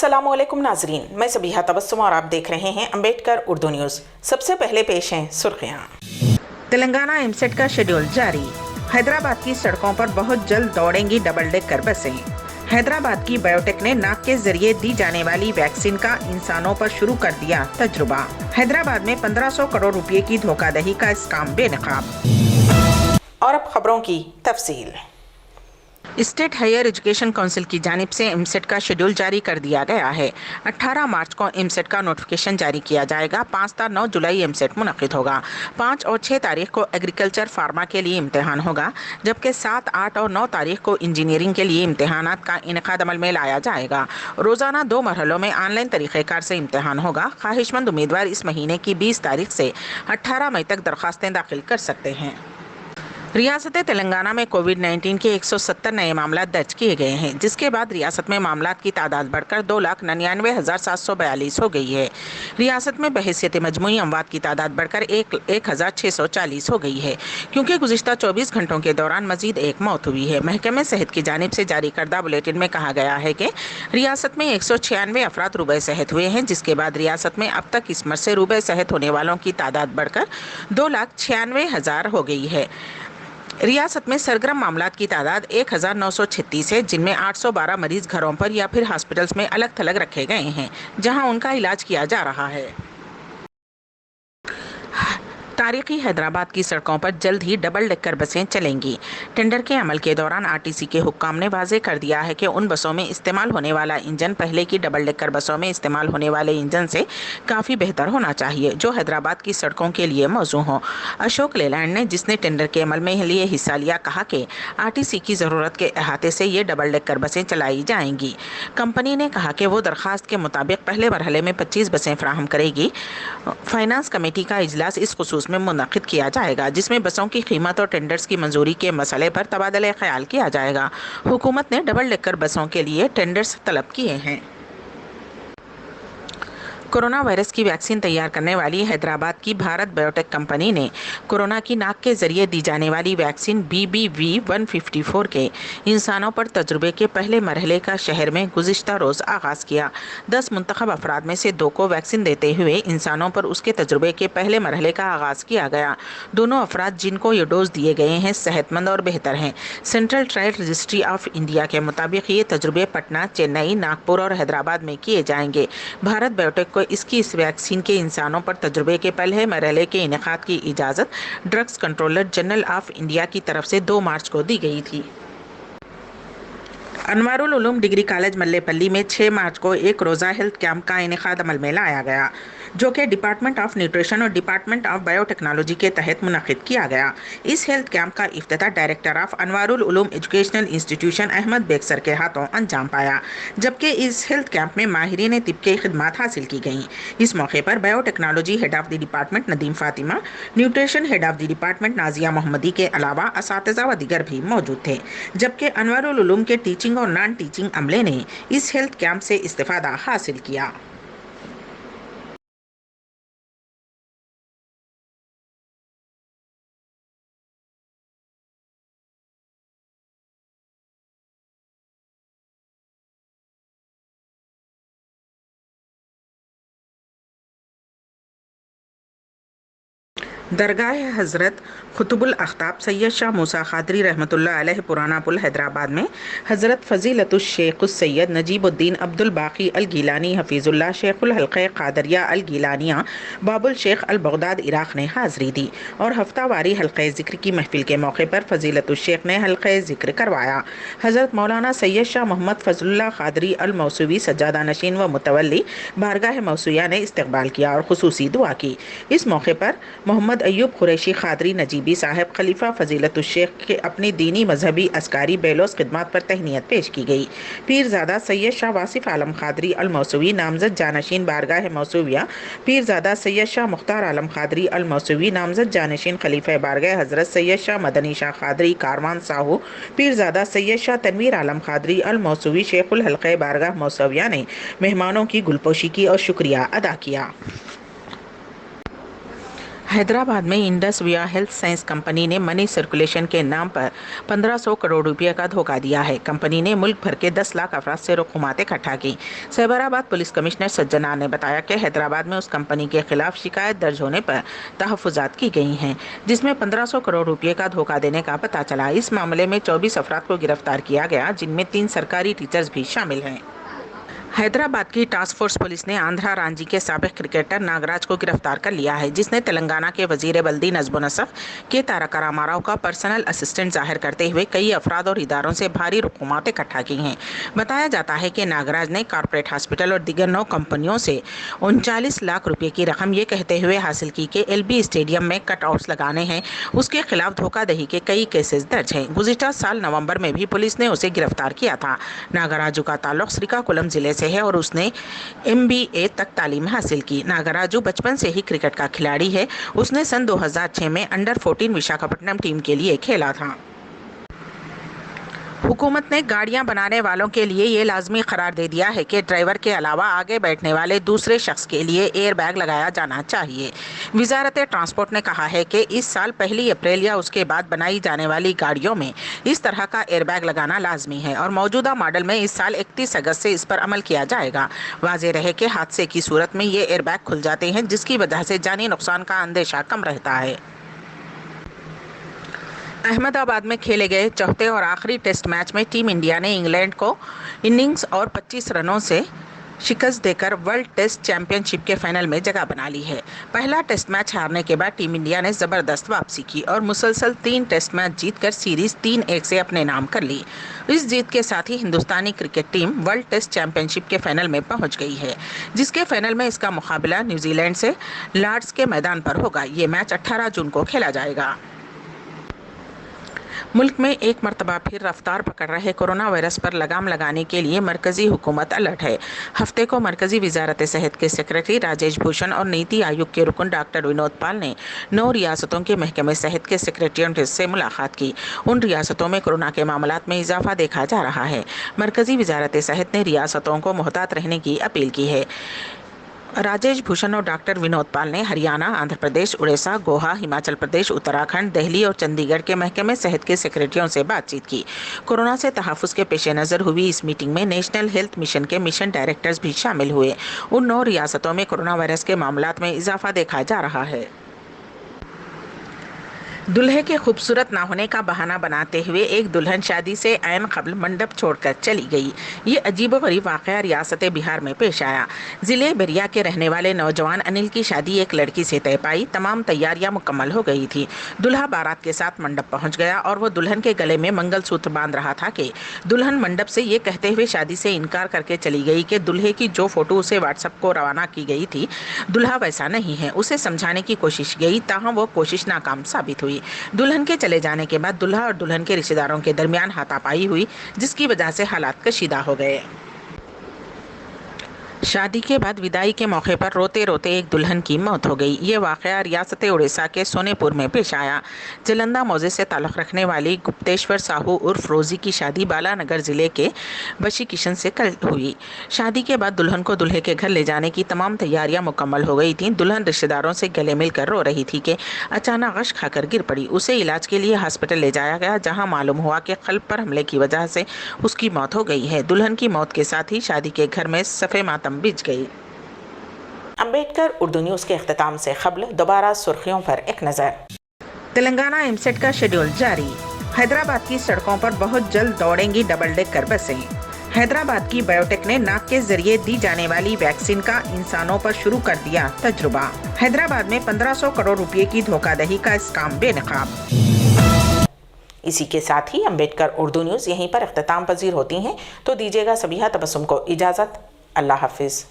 अस्सलामुअलैकुम नाजरीन, मैं ज़बीहा तबस्सुम और आप देख रहे हैं अम्बेडकर उर्दू न्यूज़। सबसे पहले पेश हैं सुर्खियां। तेलंगाना एमसेट का शेड्यूल जारी। हैदराबाद की सड़कों पर बहुत जल्द दौड़ेंगी डबल डेकर बसें। हैदराबाद की बायोटेक ने नाक के जरिए दी जाने वाली वैक्सीन का इंसानों पर शुरू कर दिया तजुर्बा। हैदराबाद में 1500 करोड़ रुपए की धोखाधड़ी का स्कैम बेनकाब। और अब खबरों की तफसील। स्टेट हायर एजुकेशन काउंसिल की जानिब से एमसेट का शेड्यूल जारी कर दिया गया है। 18 मार्च को एमसेट का नोटिफिकेशन जारी किया जाएगा। 5 से 9 जुलाई एमसेट मुनक्किद होगा। 5 और 6 तारीख को एग्रीकल्चर फार्मा के लिए इम्तिहान होगा, जबकि 7, 8 और 9 तारीख को इंजीनियरिंग के लिए इम्तिहानात का इनेकाद अमल में लाया जाएगा। रोजाना 2 मरहलों में ऑनलाइन तरीक़ेकार से इम्तिहान होगा। ख्वाहिशमंद उम्मीदवार इस महीने की 20 तारीख से 18 मई तक दरख्वास्तें दाखिल कर सकते हैं। रियासत तेलंगाना में कोविड-19 के 170 नए मामला दर्ज किए गए हैं, जिसके बाद रियासत में मामलात की तादाद बढ़कर 2,99,742 हो गई है। रियासत में बहैसियत मजमूई अमवात की तादाद बढ़कर 1,640 हो गई है, क्योंकि गुज़िश्ता 24 घंटों के दौरान मजीद एक मौत हुई है। महकमे सेहत की जानिब से जारी करदा बुलेटिन में कहा गया है कि रियासत में 196 अफराद रूबे सेहत हुए हैं, जिसके बाद रियासत में अब तक इस मर्ज से रूबे सेहत होने वालों की तादाद बढ़कर 2,96,000 हो गई है। रियासत में सरगर्म मामलात की तादाद 1,936 है, जिनमें 812 मरीज घरों पर या फिर हॉस्पिटल्स में अलग थलग रखे गए हैं, जहां उनका इलाज किया जा रहा है। तारीखी हैदराबाद की सड़कों पर जल्द ही डबल डेकर बसें चलेंगी। टेंडर के अमल के दौरान आरटीसी के हुक्काम ने वाजे कर दिया है कि उन बसों में इस्तेमाल होने वाला इंजन पहले की डबल डेकर बसों में इस्तेमाल होने वाले इंजन से काफ़ी बेहतर होना चाहिए, जो हैदराबाद की सड़कों के लिए मौजू हो। अशोक लेलैंड ने, जिसने टेंडर के अमल में लिए हिस्सा लिया, कहा कि आरटीसी की ज़रूरत के अहाते से ये डबल डेकर बसें चलाई जाएंगी। कंपनी ने कहा कि वो दरख्वास्त के मुताबिक पहले मरहले में 25 बसें फराहम करेगी। फाइनेंस कमेटी का इजलास इस खुसूस में मुनक्किद किया जाएगा, जिसमें बसों की कीमत और टेंडर्स की मंजूरी के मसले पर तबादला ख्याल किया जाएगा। हुकूमत ने डबल डेकर बसों के लिए टेंडर्स तलब किए हैं। कोरोना वायरस की वैक्सीन तैयार करने वाली हैदराबाद की भारत बायोटेक कंपनी ने कोरोना की नाक के जरिए दी जाने वाली वैक्सीन BBV-154 के इंसानों पर तजुर्बे के पहले मरहले का शहर में गुज़िश्ता रोज़ आगाज़ किया। 10 मुंतखब अफराद में से 2 को वैक्सीन देते हुए इंसानों पर उसके तजुर्बे के पहले मरहले का आगाज़ किया गया। दोनों अफराद जिनको ये डोज दिए गए हैं सेहतमंद और बेहतर हैं। Central trial registry of India के मुताबिक ये तजुर्बे पटना, चेन्नई, नागपुर और हैदराबाद में किए जाएंगे। भारत बायोटेक इस वैक्सीन के इंसानों पर तजुर्बे के पहले मरहले के इनेकाद की इजाज़त drugs controller general of India की तरफ से 2 मार्च को दी गई थी। अनवारुल उलूम डिग्री कॉलेज मल्लेपल्ली में 6 मार्च को एक रोज़ा हेल्थ कैंप का इनेकाद अमल में लाया गया, जो कि डिपार्टमेंट ऑफ न्यूट्रिशन और डिपार्टमेंट ऑफ बायोटेक्नोलॉजी के तहत मुनक्किद किया गया। इस हेल्थ कैंप का इफ्तिताह director of Anwarul Uloom educational institution Ahmed Baig sir के हाथों अंजाम पाया, जबकि इस हेल्थ कैंप में माहिरीन तिब की खिदमात हासिल की गईं। इस मौके पर biotechnology head of the department Nadeem Fatima, nutrition head of the department Nazia Mohammadi के अलावा असातिज़ा व दीगर भी मौजूद थे, जबकि अनवारुल उलूम के टीचिंग और नॉन टीचिंग अमले ने इस हेल्थ कैंप से इस्तिफादा हासिल किया। दरगाह हज़रत खुतबुल अख्ताब सैयद शाह मूसा खादरी रहमतुल्लाह अलैह पुराना पुल हैदराबाद में हज़रत फ़ज़ीलतुश शेख सैयद नजीबुद्दीन अब्दुल बाकी अल गीलानी हफ़ीज़ुल्लाह शेखुल हल्क़े क़ादरिया अल गीलानिया बाबुल शेख अल बगदाद इराक़ ने हाज़री दी और हफ्तावारी हल्क़े ज़िक्र की महफ़िल के मौके पर फ़ज़ीलतुश शेख ने हल्क़े ज़िक्र करवाया। हज़रत मौलाना सैयद शाह मोहम्मद फ़ज़लुल्लाह क़ादरी अल मौसूवी सज्जादा नशीन व मुतवल्ली बारगाह मौसूया ने इस्तक़बाल किया और ख़ुसूसी दुआ की। इस मौके पर मोहम्मद अय्यूब कुरैशी क़ादरी नजीबी साहब खलीफा फ़ज़ीलतुश शेख के अपनी दीनी मजहबी अस्कारी बेलोस खिदमत पर तहनीत पेश की गई। पीरज़ादा सैयद शाह वासिफ़ आलम क़ादरी अल मौसूवी नामज़द जानशीन बारगाह मौसूविया, पीरज़ादा सैयद शाह मुख्तार आलम क़ादरी अल मौसूवी नामज़द जानशीन खलीफा बारगाह हज़रत सैयद शाह मदनी शाह क़ादरी कारवान साहू, पीरज़ादा सैयद शाह तनवीर आलम क़ादरी अल मौसूवी शेखुल हल्क़े बारगाह मौसूविया ने मेहमानों की गुलपोशी की और शुक्रिया अदा किया। हैदराबाद में इंडस विया हेल्थ साइंस कंपनी ने मनी सर्कुलेशन के नाम पर 1500 करोड़ रुपए का धोखा दिया है। कंपनी ने मुल्क भर के 10 लाख अफराद से रकूमात इकट्ठा की। साइबराबाद पुलिस कमिश्नर सज्जनार ने बताया कि हैदराबाद में उस कंपनी के खिलाफ शिकायत दर्ज होने पर तहफ़्फ़ुज़ात की गई हैं, जिसमें 1500 करोड़ रुपए का धोखा देने का पता चला। इस मामले में 24 अफराद को गिरफ्तार किया गया, जिनमें 3 सरकारी टीचर्स भी शामिल हैं। हैदराबाद की टास्क फोर्स पुलिस ने आंध्रा रांची के साबिक क्रिकेटर नागराज को गिरफ्तार कर लिया है, जिसने तेलंगाना के वजीर बल्दी नज़्म नसफ के तारक रामाराव का पर्सनल असिस्टेंट जाहिर करते हुए कई अफराद और इदारों से भारी रकूमात इकट्ठा की हैं। बताया जाता है कि नागराज ने कॉर्पोरेट हॉस्पिटल और दीगर 9 कंपनियों से 39 लाख रुपए की रकम ये कहते हुए हासिल की कि LB स्टेडियम में कटआउट्स लगाने हैं। उसके खिलाफ धोखाधड़ी के कई केसेस दर्ज हैं। गुज़िश्ता साल नवंबर में भी पुलिस ने उसे गिरफ्तार किया था। नागराजू का ताल्लुक श्रीकाकुलम जिले से है और उसने MBA तक तालीम हासिल की। नागराजू बचपन से ही क्रिकेट का खिलाड़ी है। उसने सन 2006 में अंडर 14 विशाखापट्टनम टीम के लिए खेला था। हुकूमत ने गाड़ियां बनाने वालों के लिए ये लाजमी करार दे दिया है कि ड्राइवर के अलावा आगे बैठने वाले दूसरे शख्स के लिए एयर बैग लगाया जाना चाहिए। वजारत ट्रांसपोर्ट ने कहा है कि इस साल 1 अप्रैल या उसके बाद बनाई जाने वाली गाड़ियों में इस तरह का एयर बैग लगाना लाजमी है और मौजूदा मॉडल में इस साल 31 अगस्त से इस पर अमल किया जाएगा। वाज़ेह रहे कि हादसे की सूरत में ये एयर बैग खुल जाते हैं, जिसकी वजह से जानी नुकसान का अंदेशा कम रहता है। अहमदाबाद में खेले गए चौथे और आखिरी टेस्ट मैच में टीम इंडिया ने इंग्लैंड को इनिंग्स और 25 रनों से शिकस्त देकर वर्ल्ड टेस्ट चैंपियनशिप के फाइनल में जगह बना ली है। पहला टेस्ट मैच हारने के बाद टीम इंडिया ने ज़बरदस्त वापसी की और मुसलसल 3 टेस्ट मैच जीतकर सीरीज 3-1 से अपने नाम कर ली। इस जीत के साथ ही हिंदुस्तानी cricket team world test championship के फाइनल में पहुंच गई है, जिसके फाइनल में इसका मुकाबला न्यूजीलैंड से लॉर्ड्स के मैदान पर होगा। ये मैच 18 जून को खेला जाएगा। मुल्क में एक मरतबा फिर रफ्तार पकड़ रहे कोरोना वायरस पर लगाम लगाने के लिए मरकजी हुकूमत अलर्ट है। हफ्ते को मरकजी वजारत सेहत के सेक्रेटरी राजेश भूषण और नीति आयोग के रुकन डॉक्टर विनोद पाल ने 9 रियासतों के महकमे सेहत के सेक्रेटरियों से मुलाकात की। उन रियासतों में कोरोना के मामलात में इजाफा देखा जा रहा है। मरकजी वजारत सेहत ने रियासतों को मोहतात रहने की अपील की है। राजेश भूषण और डॉक्टर विनोद पाल ने हरियाणा, आंध्र प्रदेश, उड़ीसा, गोवा, हिमाचल प्रदेश, उत्तराखंड, दिल्ली और चंडीगढ़ के महकमे सेहत के सेक्रेटरियों से बातचीत की। कोरोना से तहफ़्फ़ुज़ के पेश नज़र हुई इस मीटिंग में नेशनल हेल्थ मिशन के मिशन डायरेक्टर्स भी शामिल हुए। उन 9 रियासतों में कोरोना वायरस के मामलात में इजाफा देखा जा रहा है। दुल्हे के खूबसूरत ना होने का बहाना बनाते हुए एक दुल्हन शादी से ऐन क़ब्ल मंडप छोड़कर चली गई। ये अजीबोगरीब वाक़या रियासत बिहार में पेश आया। ज़िले बरिया के रहने वाले नौजवान अनिल की शादी एक लड़की से तय पाई। तमाम तैयारियां मुकम्मल हो गई थी। दुल्हा बारात के साथ मंडप पहुंच गया और वो दुल्हन के गले में मंगलसूत्र बांध रहा था कि दुल्हन मंडप से ये कहते हुए शादी से इनकार करके चली गई कि दुल्हे की जो फ़ोटो उसे व्हाट्सएप को रवाना की गई थी, दुल्हा वैसा नहीं है। उसे समझाने की कोशिश की, ताहम वो कोशिश नाकाम साबित हुई। दुल्हन के चले जाने के बाद दुल्हा और दुल्हन के रिश्तेदारों के दरमियान हाथापाई हुई, जिसकी वजह से हालात कशीदा हो गए। शादी के बाद विदाई के मौके पर रोते रोते एक दुल्हन की मौत हो गई। ये वाक़या रियासत उड़ीसा के सोनेपुर में पेश आया। जलंदा मौजे से ताल्लुक़ रखने वाली गुप्तेश्वर साहू उर्फ रोज़ी की शादी बालानगर ज़िले के बशी किशन से कल हुई। शादी के बाद दुल्हन को दुल्हे के घर ले जाने की तमाम तैयारियां मुकम्मल हो गई थीं। दुल्हन रिश्तेदारों से गले मिलकर रो रही थी कि अचानक गश खाकर गिर पड़ी। उसे इलाज के लिए हॉस्पिटल ले जाया गया, जहाँ मालूम हुआ कि क़ल्ब पर हमले की वजह से उसकी मौत हो गई है। दुल्हन की मौत के साथ ही शादी के घर में सफ़े मातम बिछ गई। अम्बेडकर उर्दू न्यूज़ के अख्तिताम से क़ब्ल दोबारा सुर्खियों पर एक नज़र। तेलंगाना एमसेट का शेड्यूल जारी। हैदराबाद की सड़कों पर बहुत जल्द दौड़ेंगी डबल डेकर बसें। हैदराबाद की बायोटेक ने नाक के जरिए दी जाने वाली वैक्सीन का इंसानों पर शुरू कर दिया तजुर्बा। हैदराबाद में 1500 करोड़ रुपए की धोखाधड़ी का स्कैम बेनकाब। इसी के साथ ही अम्बेडकर उर्दू न्यूज़ यहीं पर अख्तिताम पजीर होती हैं, तो दीजिएगा सबीहा तबस्सुम को इजाज़त। अल्लाह हाफिज़।